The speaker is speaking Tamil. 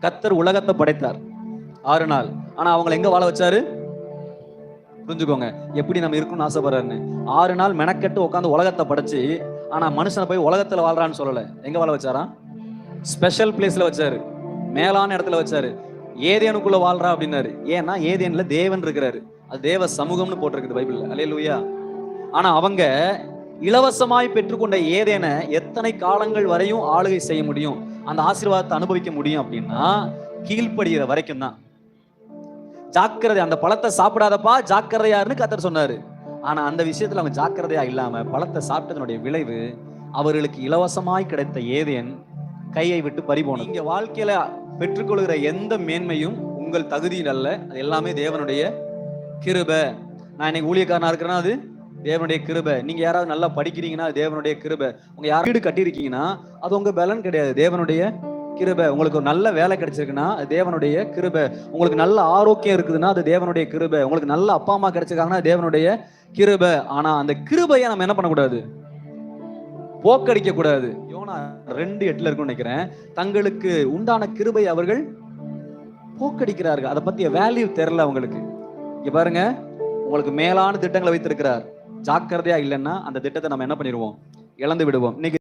கர்த்தர் உலகத்தை படைத்தார் 6 நாள். ஆனா அவங்களை எங்க வாழ வச்சாரு? புரிஞ்சுக்கோங்க எப்படி நம்ம இருக்கணும்னு ஆசைப்படுறாருன்னு. 6 நாள் மெனக்கெட்டு உட்காந்து உலகத்தை படைச்சு, ஆனா மனுஷனை போய் உலகத்துல வாழ்றான்னு சொல்லல. எங்க வாழ வச்சாரா? ஸ்பெஷல் பிளேஸ்ல வச்சாரு, மேலான இடத்துல வச்சாரு. ஏதேனுக்குள்ள வாழ்றா அப்படின்னாரு. ஏன்னா ஏதேன்ல தேவன் இருக்கிறாரு. அது தேவ சமூகம்னு போட்டிருக்குது பைபிள்ல. அல்லேலூயா. ஆனா அவங்க இலவசமாய் பெற்றுக்கொண்ட ஏதேன எத்தனை காலங்கள் வரையும் ஆளுகை செய்ய முடியும், அந்த ஆசீர்வாதத்தை அனுபவிக்க முடியும் அப்படின்னா கீழ்ப்படுகிற வரைக்கும் தான். ஜாக்கிரதை, அந்த பழத்தை சாப்பிடாதப்பா ஜாக்கிரதையாருன்னு கர்த்தர் சொன்னாரு. ஆனா அந்த விஷயத்துல அவங்க ஜாக்கிரதையா இல்லாம பழத்தை சாப்பிட்டதனுடைய விளைவு அவர்களுக்கு இலவசமாய் கிடைத்த ஏதேன் கையை விட்டு பறிபோனது. இங்க வாழ்க்கையில பெற்றுக்கொள்கிற எந்த மேன்மையும் உங்கள் தகுதியில் அல்ல, அது எல்லாமே தேவனுடைய கிருபை. நான் இன்னைக்கு ஊழியக்காரனா இருக்கிறேன்னா அது தேவனுடைய கிருபை. நீங்க யாராவது நல்லா படிக்கிறீங்கன்னா அது தேவனுடைய கிருபை. உங்க யார் வீடு கட்டியிருக்கீங்கன்னா அது உங்க பலன் கிடையாது, தேவனுடைய கிருபை. உங்களுக்கு ஒரு நல்ல வேலை கிடைச்சிருக்குன்னா அது தேவனுடைய கிருபை. உங்களுக்கு நல்ல ஆரோக்கியம் இருக்குதுன்னா அது தேவனுடைய கிருபை. உங்களுக்கு நல்ல அப்பா அம்மா கிடைச்சிருக்காங்கன்னா தேவனுடைய கிருபை. ஆனா அந்த கிருபையை நம்ம என்ன பண்ணக்கூடாது? போக்கடிக்க கூடாது. யோனா 2:8 இருக்குன்னு நினைக்கிறேன். தங்களுக்கு உண்டான கிருபை அவர்கள் போக்கடிக்கிறார்கள். அதை பத்திய வேல்யூ தெரியல அவங்களுக்கு. இங்க பாருங்க, உங்களுக்கு மேலான திட்டங்களை வைத்திருக்கிறார். ஜாக்கிரதையா இல்லைன்னா அந்த திட்டத்தை நம்ம என்ன பண்ணிடுவோம்? இழந்து விடுவோம். இன்னைக்கு